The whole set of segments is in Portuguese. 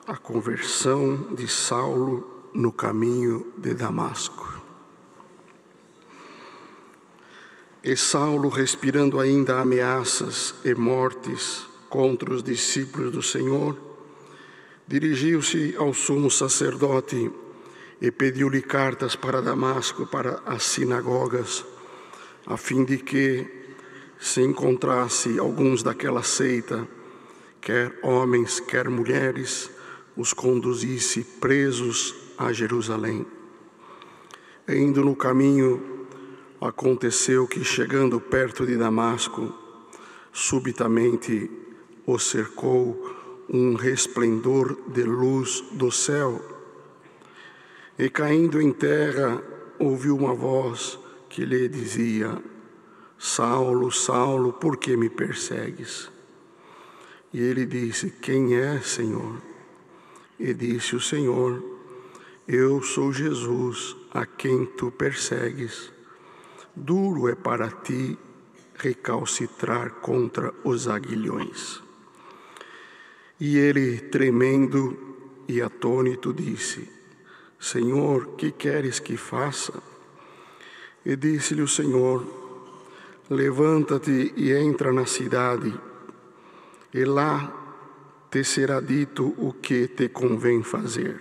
A conversão de Saulo no caminho de Damasco. E Saulo, respirando ainda ameaças e mortes contra os discípulos do Senhor, dirigiu-se ao sumo sacerdote e pediu-lhe cartas para Damasco, para as sinagogas, a fim de que, se encontrasse alguns daquela seita, quer homens, quer mulheres, os conduzisse presos a Jerusalém. E indo no caminho, aconteceu que, chegando perto de Damasco, subitamente o cercou um resplendor de luz do céu. E caindo em terra, ouviu uma voz que lhe dizia: Saulo, Saulo, por que me persegues? E ele disse: Quem é, Senhor? E disse o Senhor: Eu sou Jesus, a quem tu persegues. Duro é para ti recalcitrar contra os aguilhões. E ele, tremendo e atônito, disse: Senhor, que queres que faça? E disse-lhe o Senhor: Levanta-te e entra na cidade, e lá te será dito o que te convém fazer.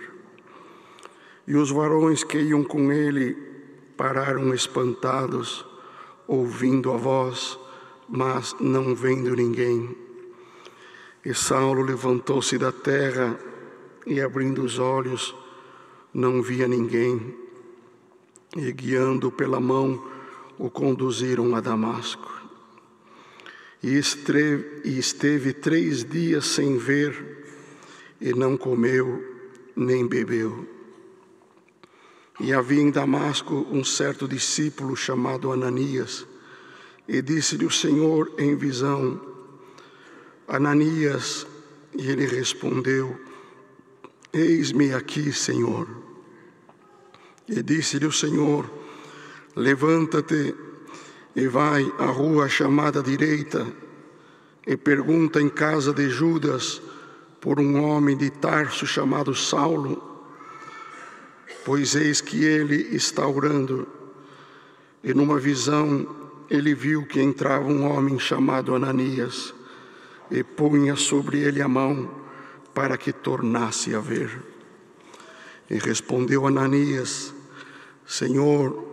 E os varões que iam com ele pararam espantados, ouvindo a voz, mas não vendo ninguém. E Saulo levantou-se da terra e, abrindo os olhos, não via ninguém. E, guiando pela mão, o conduziram a Damasco. E esteve 3 dias sem ver, e não comeu nem bebeu. E havia em Damasco um certo discípulo chamado Ananias, e disse-lhe o Senhor em visão: Ananias. E ele respondeu: Eis-me aqui, Senhor. E disse-lhe o Senhor: Levanta-te e vai à rua chamada Direita, e pergunta em casa de Judas por um homem de Tarso chamado Saulo, pois eis que ele está orando. E numa visão ele viu que entrava um homem chamado Ananias, e punha sobre ele a mão para que tornasse a ver. E respondeu Ananias: Senhor,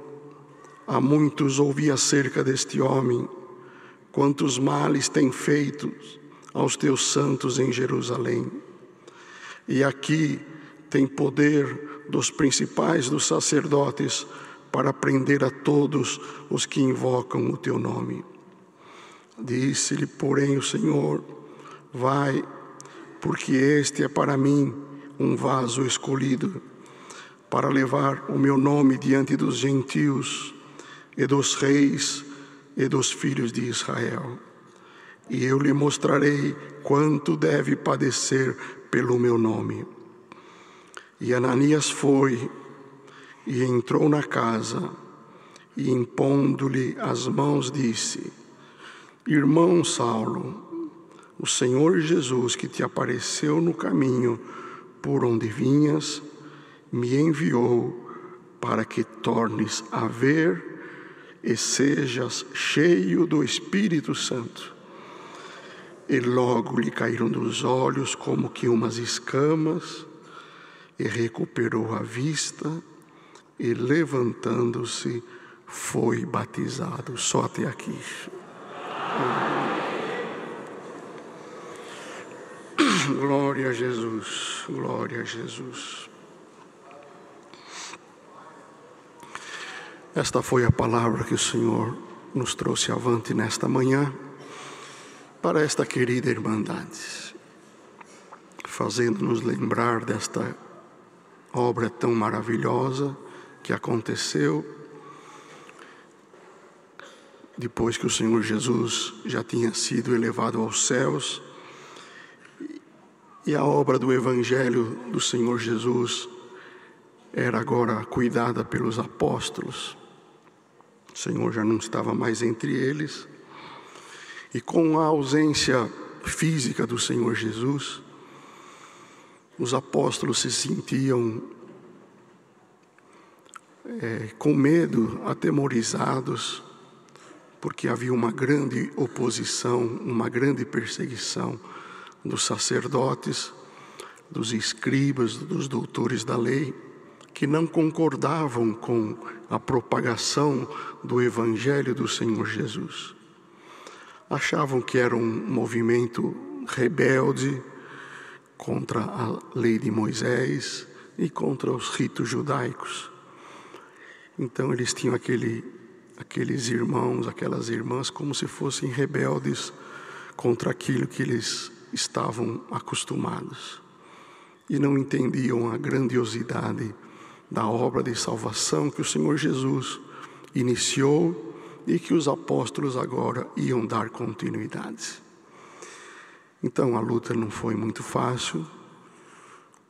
há muitos ouvi acerca deste homem, quantos males tem feito aos teus santos em Jerusalém. E aqui tem poder dos principais dos sacerdotes para prender a todos os que invocam o teu nome. Disse-lhe, porém, o Senhor: Vai, porque este é para mim um vaso escolhido, para levar o meu nome diante dos gentios e dos reis e dos filhos de Israel. E eu lhe mostrarei quanto deve padecer pelo meu nome. E Ananias foi e entrou na casa, e impondo-lhe as mãos disse: Irmão Saulo, o Senhor Jesus, que te apareceu no caminho por onde vinhas, me enviou para que tornes a ver e sejas cheio do Espírito Santo. E logo lhe caíram dos olhos como que umas escamas, e recuperou a vista, e levantando-se foi batizado. Só até aqui. Glória a Jesus, glória a Jesus. Esta foi a palavra que o Senhor nos trouxe avante nesta manhã, para esta querida irmandade, fazendo-nos lembrar desta obra tão maravilhosa que aconteceu depois que o Senhor Jesus já tinha sido elevado aos céus, e a obra do Evangelho do Senhor Jesus era agora cuidada pelos apóstolos. O Senhor já não estava mais entre eles, e com a ausência física do Senhor Jesus, os apóstolos se sentiam com medo, atemorizados, porque havia uma grande oposição, uma grande perseguição dos sacerdotes, dos escribas, dos doutores da lei, que não concordavam com a propagação do Evangelho do Senhor Jesus. Achavam que era um movimento rebelde contra a lei de Moisés e contra os ritos judaicos. Então eles tinham aqueles irmãos, aquelas irmãs, como se fossem rebeldes contra aquilo que eles estavam acostumados. E não entendiam a grandiosidade da obra de salvação que o Senhor Jesus iniciou e que os apóstolos agora iam dar continuidade. Então a luta não foi muito fácil,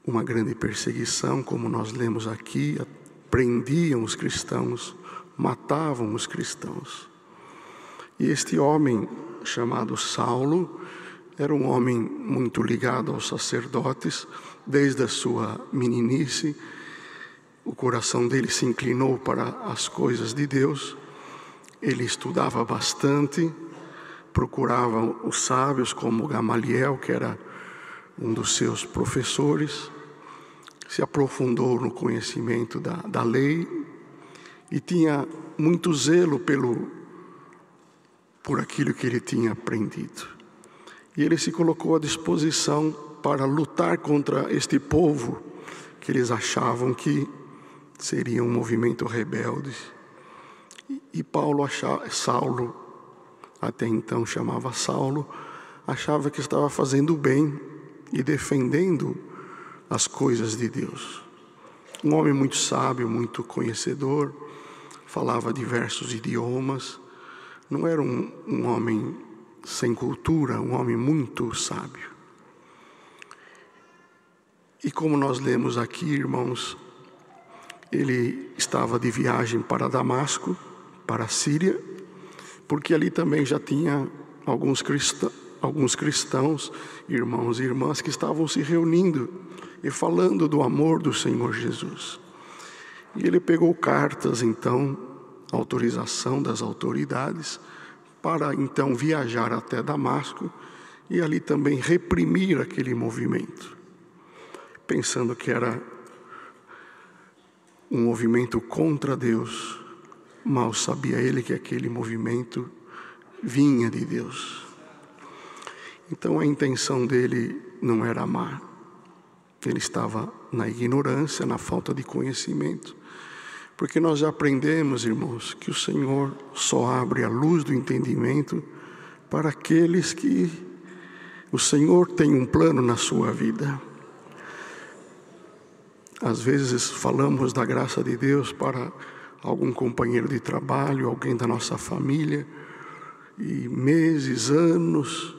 uma grande perseguição, como nós lemos aqui, prendiam os cristãos, matavam os cristãos. E este homem chamado Saulo era um homem muito ligado aos sacerdotes, desde a sua meninice. O coração dele se inclinou para as coisas de Deus. Ele estudava bastante, procurava os sábios como Gamaliel, que era um dos seus professores, se aprofundou no conhecimento da lei e tinha muito zelo por aquilo que ele tinha aprendido. E ele se colocou à disposição para lutar contra este povo que eles achavam que seria um movimento rebelde. E Saulo, até então chamava Saulo, achava que estava fazendo bem e defendendo as coisas de Deus. Um homem muito sábio, muito conhecedor, falava diversos idiomas, não era um homem sem cultura, um homem muito sábio. E como nós lemos aqui, irmãos, ele estava de viagem para Damasco, para a Síria, porque ali também já tinha alguns cristãos, irmãos e irmãs, que estavam se reunindo e falando do amor do Senhor Jesus. E ele pegou cartas, então, autorização das autoridades, para então viajar até Damasco e ali também reprimir aquele movimento, pensando que era um movimento contra Deus. Mal sabia ele que aquele movimento vinha de Deus. Então a intenção dele não era má. Ele estava na ignorância, na falta de conhecimento. Porque nós já aprendemos, irmãos, que o Senhor só abre a luz do entendimento para aqueles que o Senhor tem um plano na sua vida. Às vezes falamos da graça de Deus para algum companheiro de trabalho, alguém da nossa família, e meses, anos,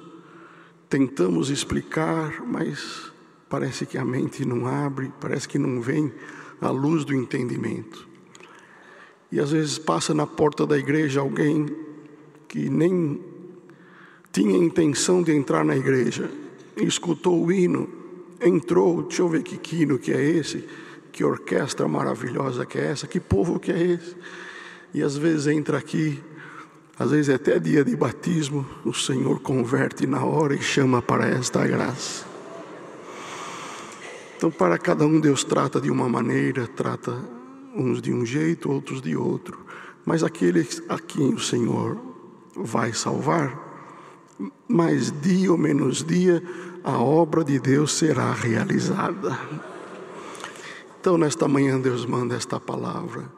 tentamos explicar, mas parece que a mente não abre, parece que não vem a luz do entendimento. E às vezes passa na porta da igreja alguém que nem tinha intenção de entrar na igreja, escutou o hino, entrou, deixa eu ver que hino que é esse, que orquestra maravilhosa que é essa, que povo que é esse. E às vezes entra aqui, às vezes é até dia de batismo, o Senhor converte na hora e chama para esta graça. Então, para cada um, Deus trata de uma maneira, trata uns de um jeito, outros de outro. Mas aqueles a quem o Senhor vai salvar, mais dia ou menos dia, a obra de Deus será realizada. Então, nesta manhã, Deus manda esta palavra.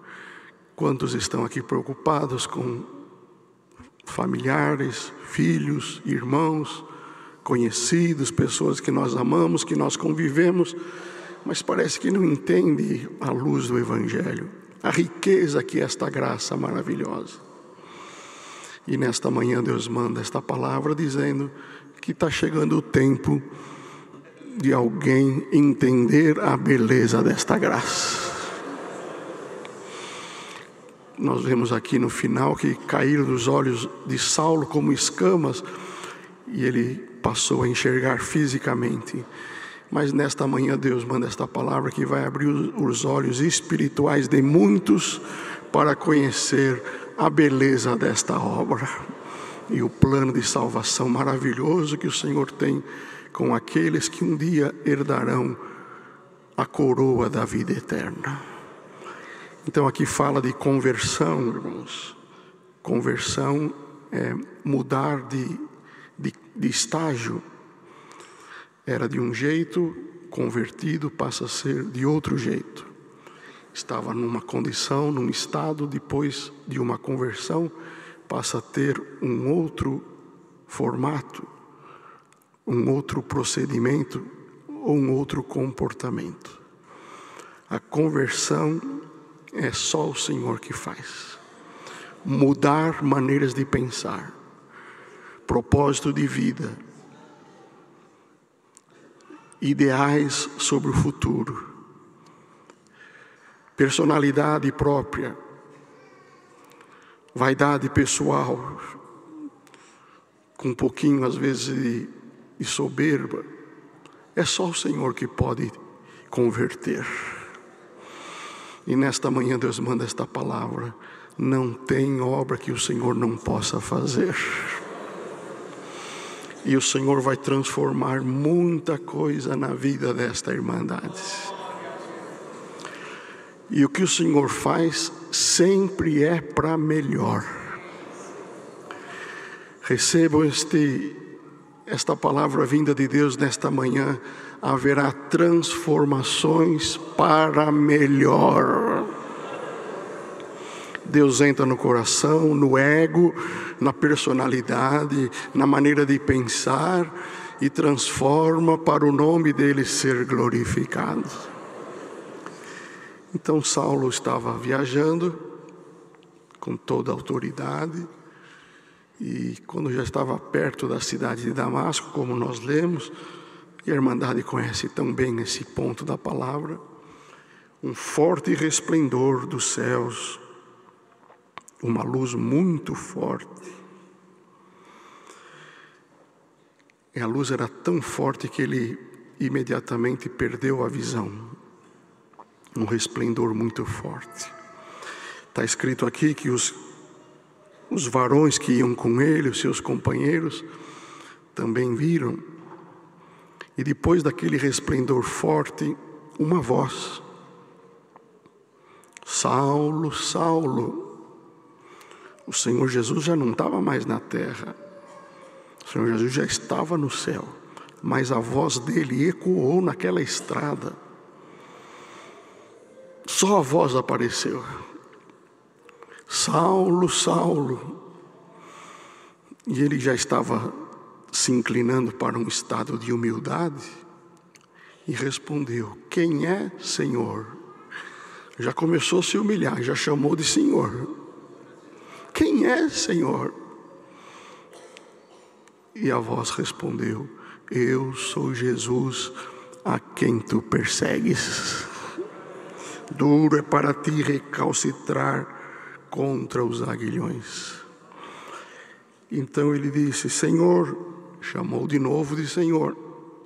Quantos estão aqui preocupados com familiares, filhos, irmãos, conhecidos, pessoas que nós amamos, que nós convivemos, mas parece que não entende a luz do Evangelho, a riqueza que é esta graça maravilhosa. E nesta manhã Deus manda esta palavra dizendo que está chegando o tempo de alguém entender a beleza desta graça. Nós vemos aqui no final que caíram dos olhos de Saulo como escamas e ele passou a enxergar fisicamente. Mas nesta manhã Deus manda esta palavra que vai abrir os olhos espirituais de muitos para conhecer a beleza desta obra e o plano de salvação maravilhoso que o Senhor tem com aqueles que um dia herdarão a coroa da vida eterna. Então aqui fala de conversão, irmãos. Conversão é mudar de estágio. Era de um jeito, convertido passa a ser de outro jeito. Estava numa condição, num estado, depois de uma conversão, passa a ter um outro formato, um outro procedimento ou um outro comportamento. A conversão é só o Senhor que faz. Mudar maneiras de pensar, propósito de vida, ideais sobre o futuro, personalidade própria, vaidade pessoal, com um pouquinho às vezes de soberba. É só o Senhor que pode converter. E nesta manhã Deus manda esta palavra: não tem obra que o Senhor não possa fazer. E o Senhor vai transformar muita coisa na vida desta irmandade. E o que o Senhor faz sempre é para melhor. Recebam esta palavra vinda de Deus nesta manhã. Haverá transformações para melhor. Deus entra no coração, no ego, na personalidade, na maneira de pensar e transforma para o nome dele ser glorificado. Então Saulo estava viajando com toda a autoridade e quando já estava perto da cidade de Damasco, como nós lemos, e a Irmandade conhece tão bem esse ponto da palavra, um forte resplendor dos céus, uma luz muito forte. E a luz era tão forte que ele imediatamente perdeu a visão. Um resplendor muito forte. Está escrito aqui que os varões que iam com ele, os seus companheiros, também viram. E depois daquele resplendor forte, uma voz: Saulo, Saulo. O Senhor Jesus já não estava mais na terra. O Senhor Jesus já estava no céu. Mas a voz dele ecoou naquela estrada. Só a voz apareceu: Saulo, Saulo. E ele já estava se inclinando para um estado de humildade e respondeu: quem é, Senhor? Já começou a se humilhar, já chamou de Senhor. Quem é, Senhor? E a voz respondeu: eu sou Jesus a quem tu persegues. Duro é para ti recalcitrar contra os aguilhões. Então ele disse: Senhor, chamou de novo de Senhor.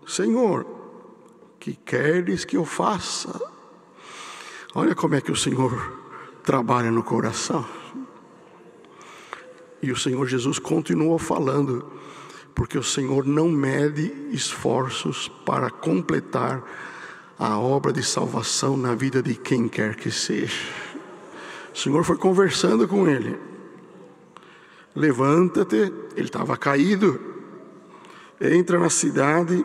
Senhor, que queres que eu faça? Olha como é que o Senhor trabalha no coração. E o Senhor Jesus continuou falando, porque o Senhor não mede esforços para completar a obra de salvação na vida de quem quer que seja. O Senhor foi conversando com ele. Levanta-te, ele estava caído, entra na cidade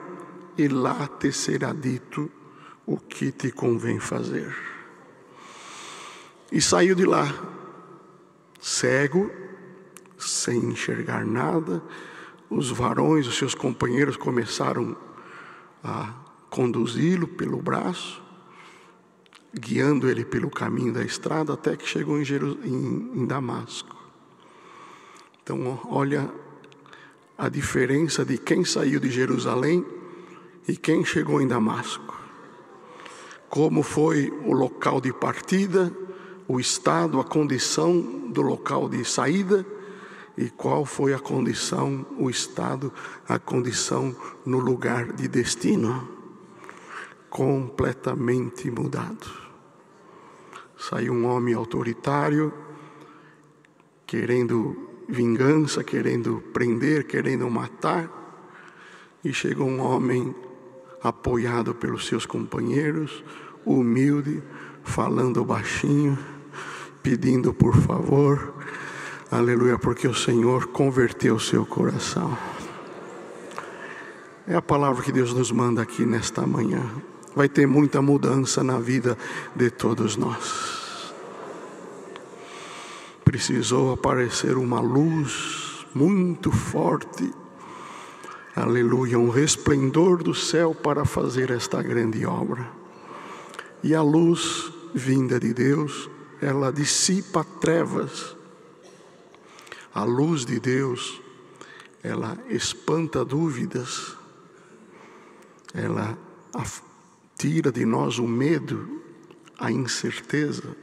e lá te será dito o que te convém fazer. E saiu de lá, cego, sem enxergar nada. Os varões, os seus companheiros, começaram a conduzi-lo pelo braço, guiando ele pelo caminho da estrada, até que chegou em Damasco. Então, olha a diferença de quem saiu de Jerusalém e quem chegou em Damasco. Como foi o local de partida, o estado, a condição do local de saída, e qual foi a condição, o estado, a condição no lugar de destino. completamente mudado. Saiu um homem autoritário, querendo vingança, querendo prender, querendo matar, e chegou um homem apoiado pelos seus companheiros, humilde, falando baixinho, pedindo por favor, aleluia, porque o Senhor converteu o seu coração. É a palavra que Deus nos manda aqui nesta manhã. Vai ter muita mudança na vida de todos nós. Precisou aparecer uma luz muito forte, aleluia, um resplendor do céu para fazer esta grande obra. E a luz vinda de Deus, ela dissipa trevas. A luz de Deus, ela espanta dúvidas, ela tira de nós o medo, a incerteza.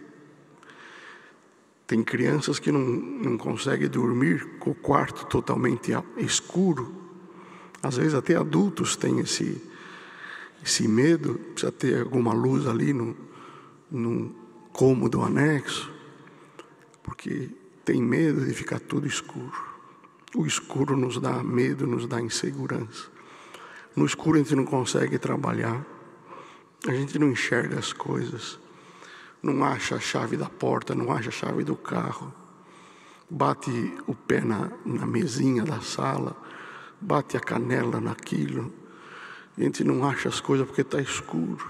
Tem crianças que não conseguem dormir com o quarto totalmente escuro. Às vezes até adultos têm esse medo, precisa ter alguma luz ali no cômodo anexo, porque tem medo de ficar tudo escuro. O escuro nos dá medo, nos dá insegurança. No escuro a gente não consegue trabalhar, a gente não enxerga as coisas, não acha a chave da porta, não acha a chave do carro, bate o pé na mesinha da sala, bate a canela naquilo, a gente não acha as coisas porque está escuro.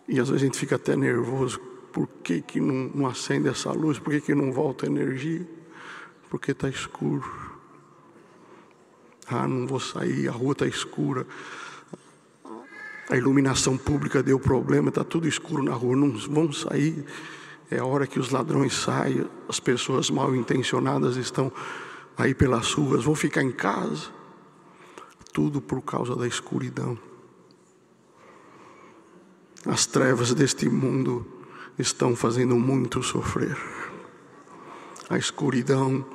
E às vezes a gente fica até nervoso, por que não acende essa luz, por que não volta a energia? Porque está escuro. Não vou sair, a rua está escura, a iluminação pública deu problema, está tudo escuro na rua, não vão sair. É a hora que os ladrões saem, as pessoas mal intencionadas estão aí pelas ruas, vão ficar em casa. Tudo por causa da escuridão. As trevas deste mundo estão fazendo muito sofrer. A escuridão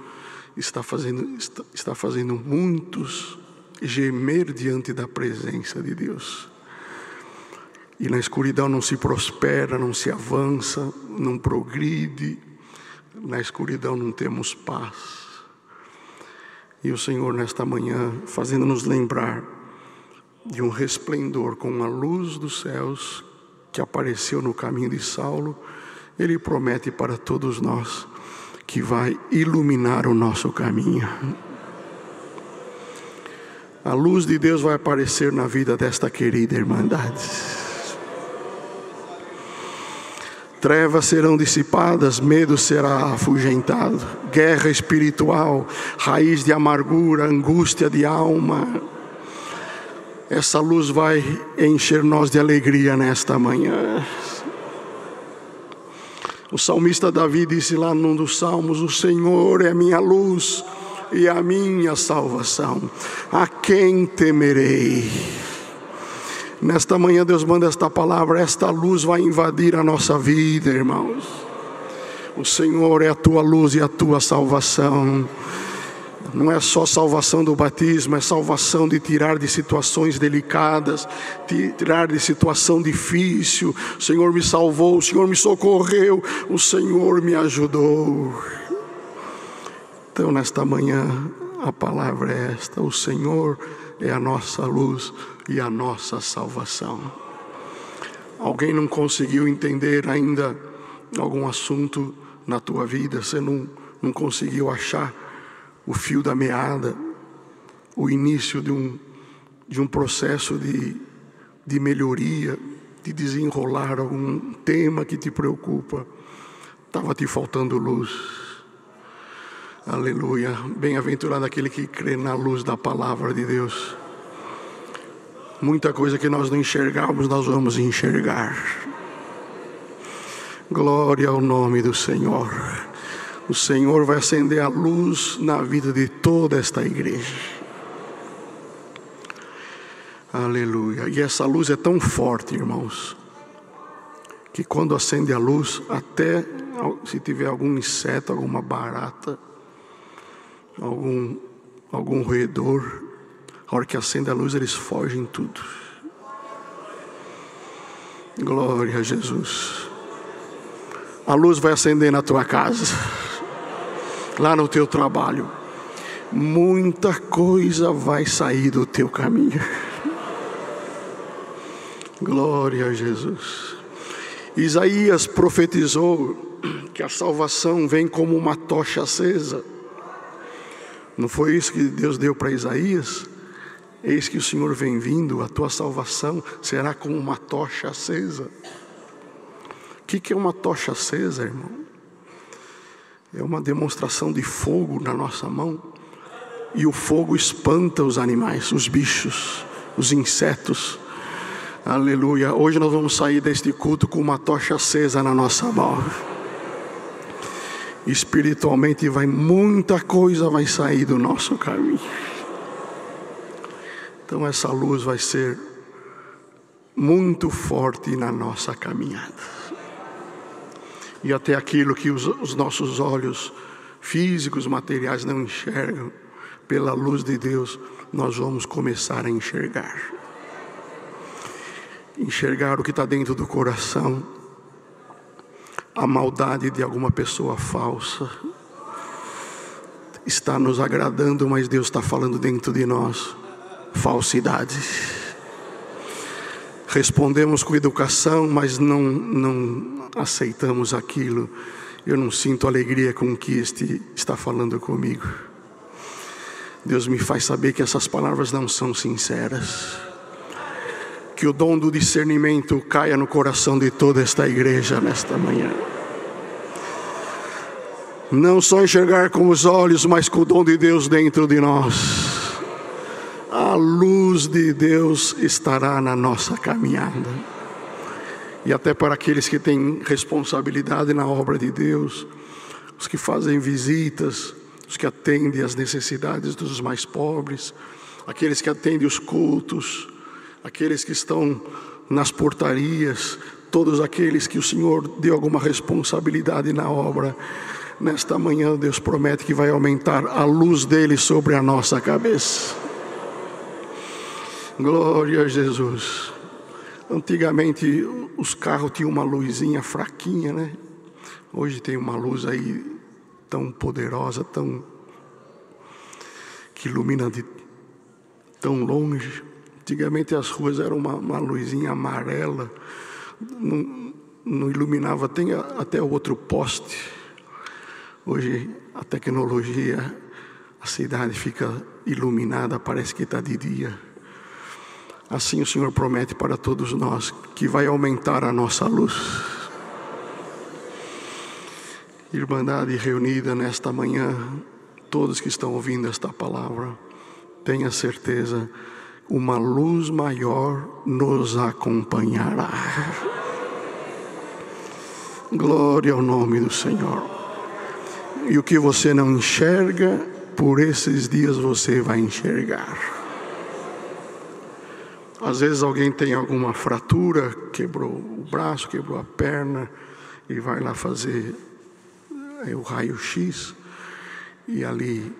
está fazendo muitos gemer diante da presença de Deus. E na escuridão não se prospera, não se avança, não progride. Na escuridão não temos paz. E o Senhor nesta manhã, fazendo-nos lembrar de um resplendor com a luz dos céus que apareceu no caminho de Saulo, Ele promete para todos nós que vai iluminar o nosso caminho. A luz de Deus vai aparecer na vida desta querida irmandade. Trevas serão dissipadas, medo será afugentado, guerra espiritual, raiz de amargura, angústia de alma. Essa luz vai encher nós de alegria nesta manhã. O salmista Davi disse lá num dos salmos: o Senhor é a minha luz e a minha salvação, a quem temerei? Nesta manhã Deus manda esta palavra, esta luz vai invadir a nossa vida, irmãos. O Senhor é a tua luz e a tua salvação. Não é só salvação do batismo, é salvação de tirar de situações delicadas, tirar de situação difícil. O Senhor me salvou, o Senhor me socorreu, o Senhor me ajudou. Então nesta manhã a palavra é esta: o Senhor é a nossa luz e a nossa salvação. Alguém não conseguiu entender ainda algum assunto na tua vida? Você não conseguiu achar o fio da meada, o início de um processo de melhoria, de desenrolar algum tema que te preocupa? Estava te faltando luz. Aleluia. Bem-aventurado aquele que crê na luz da palavra de Deus. Muita coisa que nós não enxergamos, nós vamos enxergar. Glória ao nome do Senhor. O Senhor vai acender a luz na vida de toda esta igreja. Aleluia. E essa luz é tão forte, irmãos, que quando acende a luz, até se tiver algum inseto, alguma barata, algum roedor, a hora que acende a luz eles fogem tudo. Glória a Jesus. A luz vai acender na tua casa, lá no teu trabalho. Muita coisa vai sair do teu caminho. Glória a Jesus. Isaías profetizou que a salvação vem como uma tocha acesa. Não foi isso que Deus deu para Isaías? Eis que o Senhor vem vindo, a tua salvação será como uma tocha acesa. O que é uma tocha acesa, irmão? É uma demonstração de fogo na nossa mão. E o fogo espanta os animais, os bichos, os insetos. Aleluia. Hoje nós vamos sair deste culto com uma tocha acesa na nossa mão. Espiritualmente muita coisa vai sair do nosso caminho. Então essa luz vai ser muito forte na nossa caminhada. E até aquilo que os nossos olhos físicos, materiais não enxergam, pela luz de Deus, nós vamos começar a enxergar. Enxergar o que está dentro do coração, a maldade de alguma pessoa falsa. Está nos agradando, mas Deus está falando dentro de nós. Falsidade. Respondemos com educação, mas não aceitamos aquilo. Eu não sinto alegria com o que este está falando comigo. Deus me faz saber que essas palavras não são sinceras. Que o dom do discernimento caia no coração de toda esta igreja nesta manhã. Não só enxergar com os olhos, mas com o dom de Deus dentro de nós. A luz de Deus estará na nossa caminhada. E até para aqueles que têm responsabilidade na obra de Deus, os que fazem visitas, os que atendem às necessidades dos mais pobres, aqueles que atendem os cultos, aqueles que estão nas portarias, todos aqueles que o Senhor deu alguma responsabilidade na obra. Nesta manhã Deus promete que vai aumentar a luz dele sobre a nossa cabeça. Glória a Jesus. Antigamente os carros tinham uma luzinha fraquinha, né? Hoje tem uma luz aí tão poderosa, que ilumina de tão longe. Antigamente as ruas eram uma luzinha amarela, não iluminava até o outro poste. Hoje a tecnologia, a cidade fica iluminada, parece que está de dia. Assim o Senhor promete para todos nós que vai aumentar a nossa luz. Irmandade reunida nesta manhã, todos que estão ouvindo esta palavra, tenha certeza, uma luz maior nos acompanhará. Glória ao nome do Senhor. E o que você não enxerga, por esses dias você vai enxergar. Às vezes alguém tem alguma fratura, quebrou o braço, quebrou a perna, e vai lá fazer o raio-x, e ali,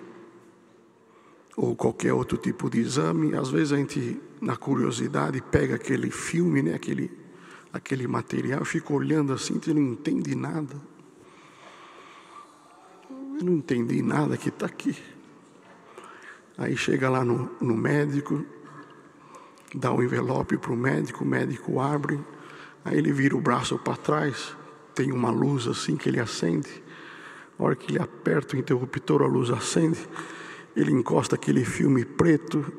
ou qualquer outro tipo de exame. Às vezes a gente, na curiosidade, pega aquele filme, né, aquele material, fica olhando assim, e não entende nada. Eu não entendi nada que está aqui. Aí chega lá no médico, dá um envelope para o médico abre, aí ele vira o braço para trás, tem uma luz assim que ele acende. A hora que ele aperta o interruptor, a luz acende, ele encosta aquele filme preto,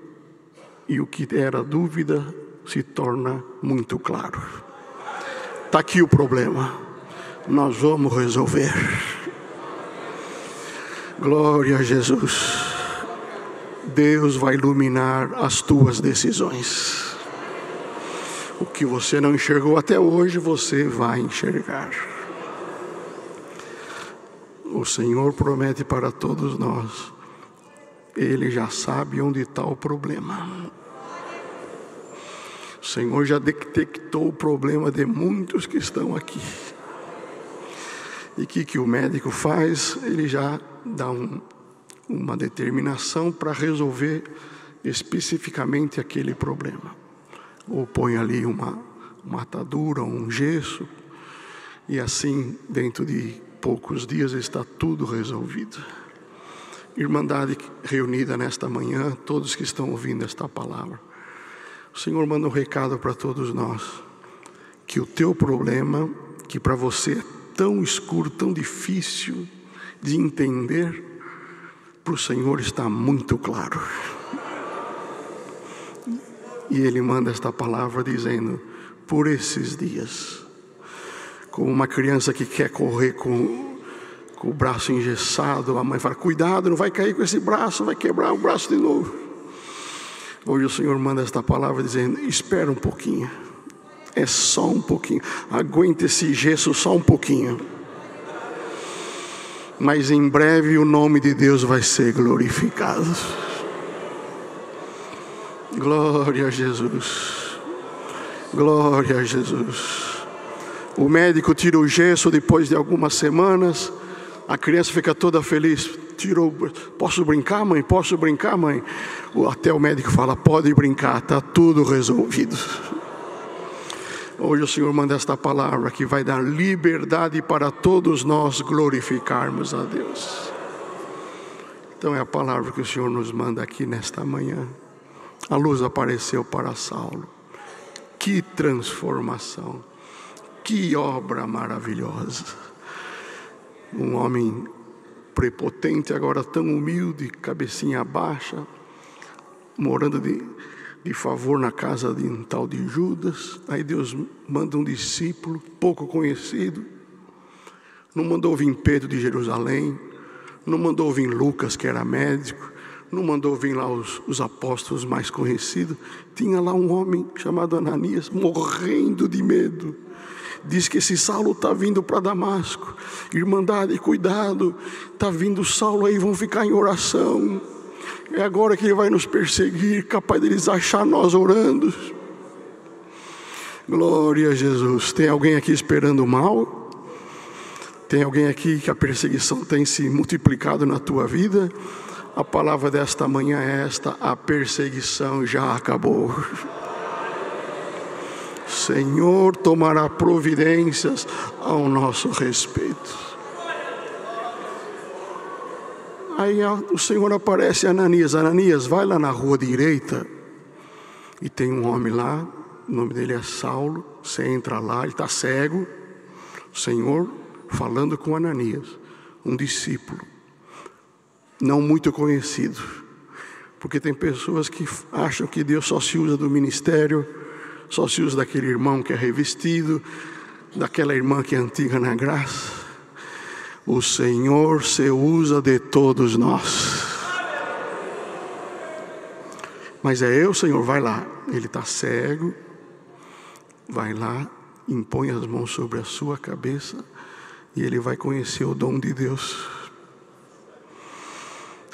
e o que era dúvida se torna muito claro. Está aqui o problema, nós vamos resolver. Glória a Jesus. Deus vai iluminar as tuas decisões. O que você não enxergou até hoje, você vai enxergar. O Senhor promete para todos nós. Ele já sabe onde está o problema. O Senhor já detectou o problema de muitos que estão aqui. E o que o médico faz? Ele já dá uma determinação para resolver especificamente aquele problema. Ou põe ali uma atadura, um gesso, e assim, dentro de poucos dias, está tudo resolvido. Irmandade reunida nesta manhã, todos que estão ouvindo esta palavra, o Senhor manda um recado para todos nós, que o teu problema, que para você é tão escuro, tão difícil de entender, para o Senhor está muito claro. E Ele manda esta palavra dizendo: por esses dias, como uma criança que quer correr com o braço engessado, a mãe fala: cuidado, não vai cair com esse braço, vai quebrar o braço de novo. Hoje o Senhor manda esta palavra dizendo: espera um pouquinho, é só um pouquinho, aguente esse gesso só um pouquinho, mas em breve o nome de Deus vai ser glorificado. Glória a Jesus, glória a Jesus. O médico tira o gesso depois de algumas semanas, a criança fica toda feliz. Tirou, posso brincar, mãe? Posso brincar, mãe? Até o médico fala: pode brincar, está tudo resolvido. Hoje o Senhor manda esta palavra que vai dar liberdade para todos nós glorificarmos a Deus. Então é a palavra que o Senhor nos manda aqui nesta manhã. A luz apareceu para Saulo. Que transformação, que obra maravilhosa. Um homem prepotente, agora tão humilde, cabecinha baixa, morando de favor na casa de um tal de Judas. Aí Deus manda um discípulo pouco conhecido. Não mandou vir Pedro de Jerusalém, não mandou vir Lucas, que era médico, não mandou vir lá os apóstolos mais conhecidos. Tinha lá um homem chamado Ananias, morrendo de medo. Diz que esse Saulo está vindo para Damasco. Irmandade, cuidado, está vindo Saulo aí, vão ficar em oração. É agora que ele vai nos perseguir, capaz deles achar nós orando. Glória a Jesus. Tem alguém aqui esperando mal? Tem alguém aqui que a perseguição tem se multiplicado na tua vida? A palavra desta manhã é esta: a perseguição já acabou. Senhor tomará providências ao nosso respeito. Aí o Senhor aparece a Ananias: Ananias, vai lá na rua direita, e tem um homem lá, o nome dele é Saulo. Você entra lá, ele está cego. O Senhor falando com Ananias, um discípulo, não muito conhecido, porque tem pessoas que acham que Deus só se usa do ministério, só se usa daquele irmão que é revestido, daquela irmã que é antiga na graça. O Senhor se usa de todos nós. Mas é eu, Senhor, vai lá. Ele está cego, vai lá, impõe as mãos sobre a sua cabeça e ele vai conhecer o dom de Deus.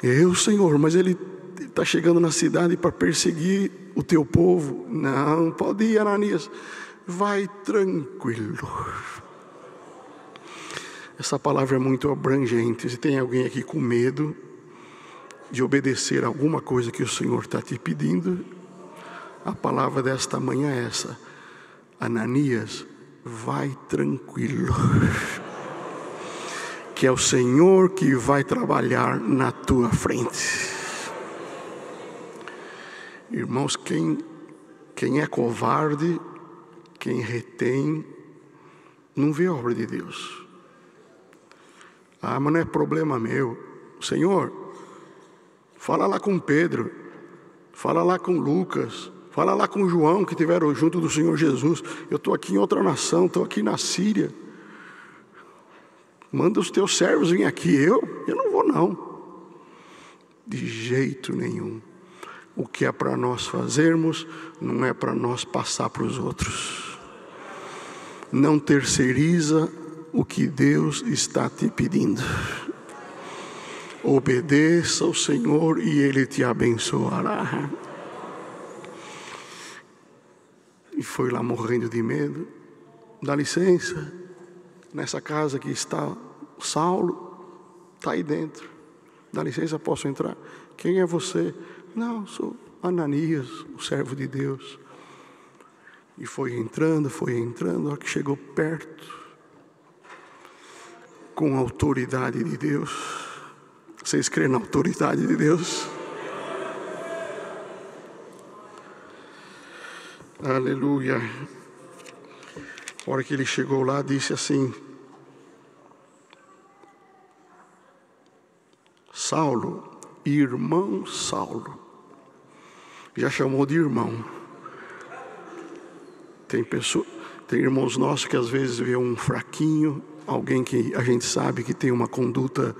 Eu, Senhor, mas ele está chegando na cidade para perseguir o teu povo. Não, pode ir, Ananias, vai tranquilo. Essa palavra é muito abrangente. Se tem alguém aqui com medo de obedecer alguma coisa que o Senhor está te pedindo, a palavra desta manhã é essa: Ananias, vai tranquilo, que é o Senhor que vai trabalhar na tua frente. Irmãos, quem é covarde, quem retém, não vê a obra de Deus. Ah, mas não é problema meu. Senhor, fala lá com Pedro, fala lá com Lucas, fala lá com João, que estiveram junto do Senhor Jesus. Eu estou aqui em outra nação, estou aqui na Síria. Manda os teus servos vir aqui. Eu não vou não. De jeito nenhum. O que é para nós fazermos, não é para nós passar para os outros. Não terceiriza o que Deus está te pedindo. Obedeça ao Senhor e Ele te abençoará. E foi lá morrendo de medo. Dá licença, nessa casa que está Saulo, está aí dentro. Dá licença, posso entrar? Quem é você? Não, sou Ananias, o servo de Deus. E foi entrando, a hora que chegou perto, com a autoridade de Deus. Vocês creem na autoridade de Deus? Aleluia. A hora que ele chegou lá, disse assim: Saulo, irmão Saulo. Já chamou de irmão. Tem irmãos nossos que às vezes vê um fraquinho, alguém que a gente sabe que tem uma conduta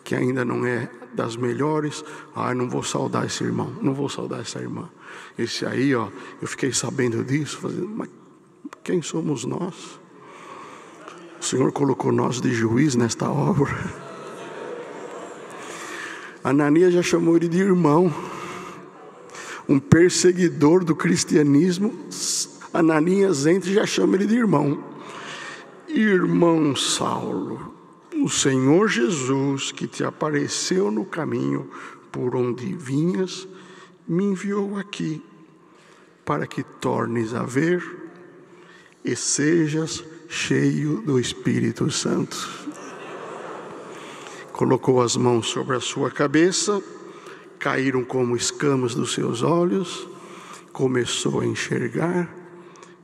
que ainda não é das melhores. Não vou saudar esse irmão, não vou saudar essa irmã. Esse aí, eu fiquei sabendo disso, mas quem somos nós? O Senhor colocou nós de juiz nesta obra. Ananias já chamou ele de irmão, um perseguidor do cristianismo. Ananias entra e já chama ele de irmão. Irmão Saulo, o Senhor Jesus, que te apareceu no caminho por onde vinhas, me enviou aqui para que tornes a ver e sejas cheio do Espírito Santo. Colocou as mãos sobre a sua cabeça, caíram como escamas dos seus olhos, começou a enxergar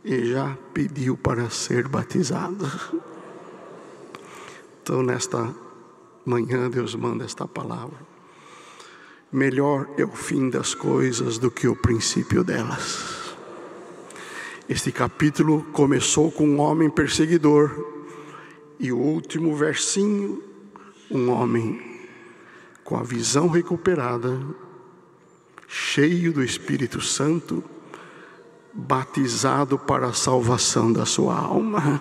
e já pediu para ser batizado. Então, nesta manhã, Deus manda esta palavra. Melhor é o fim das coisas do que o princípio delas. Este capítulo começou com um homem perseguidor, e o último versinho, um homem com a visão recuperada, cheio do Espírito Santo, batizado para a salvação da sua alma.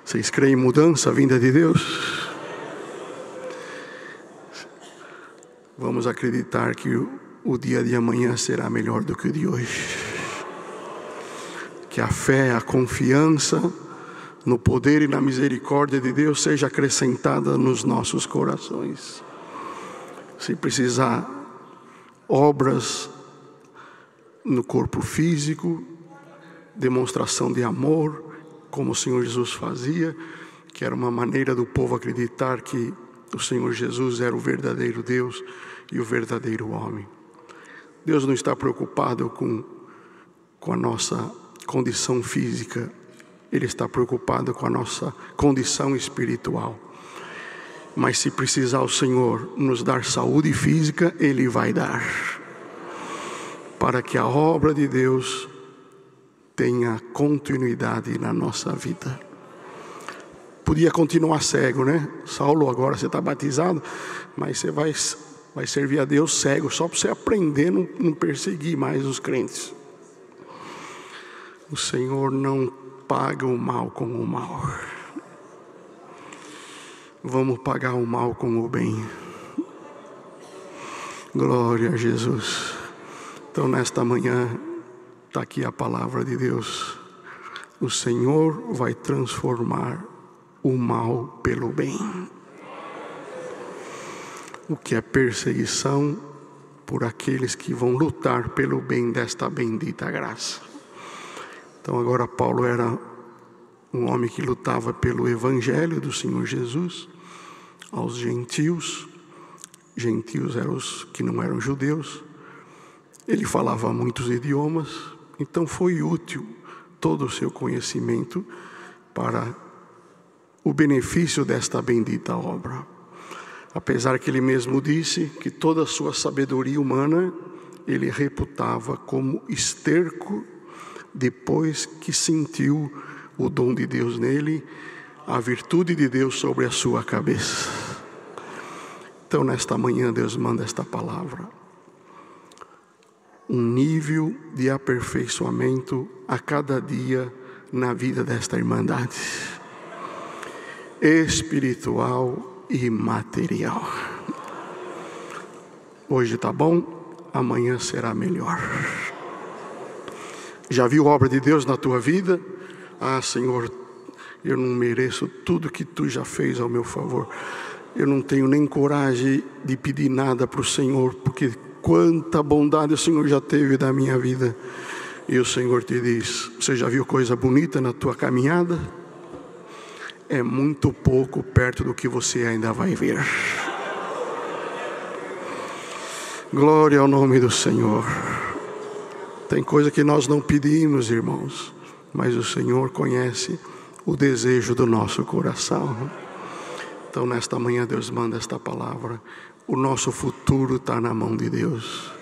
Vocês creem em mudança vinda de Deus? Vamos acreditar que o dia de amanhã será melhor do que o de hoje. Que a fé, a confiança no poder e na misericórdia de Deus seja acrescentada nos nossos corações. Se precisar obras no corpo físico, demonstração de amor, como o Senhor Jesus fazia, que era uma maneira do povo acreditar que o Senhor Jesus era o verdadeiro Deus e o verdadeiro homem. Deus não está preocupado com a nossa condição física, Ele está preocupado com a nossa condição espiritual. Mas se precisar o Senhor nos dar saúde física, Ele vai dar, para que a obra de Deus tenha continuidade na nossa vida. Podia continuar cego, né? Saulo, agora você está batizado, mas você vai servir a Deus cego, só para você aprender a não perseguir mais os crentes. O Senhor não paga o mal com o mal. Vamos pagar o mal com o bem. Glória a Jesus. Então, nesta manhã, está aqui a palavra de Deus. O Senhor vai transformar o mal pelo bem. O que é perseguição por aqueles que vão lutar pelo bem desta bendita graça. Então, agora Paulo era um homem que lutava pelo evangelho do Senhor Jesus aos gentios. Gentios eram os que não eram judeus. Ele falava muitos idiomas, então foi útil todo o seu conhecimento para o benefício desta bendita obra. Apesar que ele mesmo disse que toda a sua sabedoria humana ele reputava como esterco, depois que sentiu o dom de Deus nele, a virtude de Deus sobre a sua cabeça. Então, nesta manhã, Deus manda esta palavra. Um nível de aperfeiçoamento a cada dia na vida desta irmandade, espiritual e material. Hoje está bom, amanhã será melhor. Já viu a obra de Deus na tua vida? Senhor, eu não mereço tudo que Tu já fez ao meu favor. Eu não tenho nem coragem de pedir nada para o Senhor, porque quanta bondade o Senhor já teve da minha vida. E o Senhor te diz: você já viu coisa bonita na tua caminhada? É muito pouco perto do que você ainda vai ver. Glória ao nome do Senhor. Tem coisa que nós não pedimos, irmãos, mas o Senhor conhece o desejo do nosso coração. Então nesta manhã Deus manda esta palavra: o nosso futuro está na mão de Deus.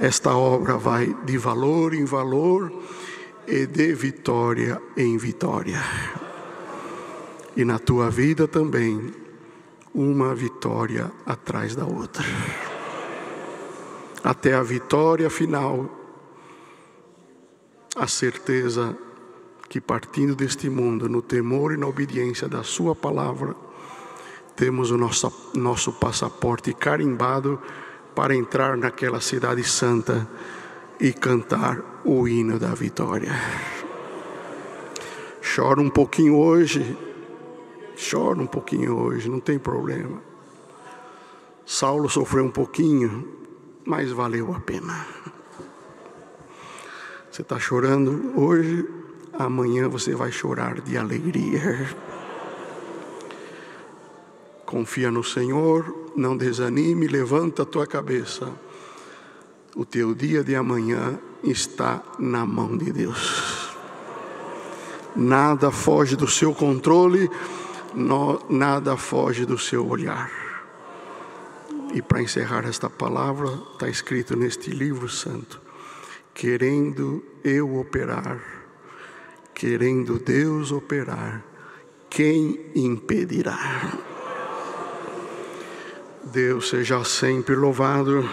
Esta obra vai de valor em valor e de vitória em vitória. E na tua vida também, uma vitória atrás da outra, até a vitória final. A certeza que, partindo deste mundo, no temor e na obediência da sua palavra, temos o nosso passaporte carimbado para entrar naquela cidade santa e cantar o hino da vitória. Chora um pouquinho hoje, não tem problema. Saulo sofreu um pouquinho, mas valeu a pena. Você está chorando hoje, amanhã você vai chorar de alegria. Confia no Senhor, não desanime, levanta a tua cabeça. O teu dia de amanhã está na mão de Deus. Nada foge do seu controle, nada foge do seu olhar. E para encerrar esta palavra, está escrito neste livro santo: querendo eu operar, querendo Deus operar, quem impedirá? Deus seja sempre louvado.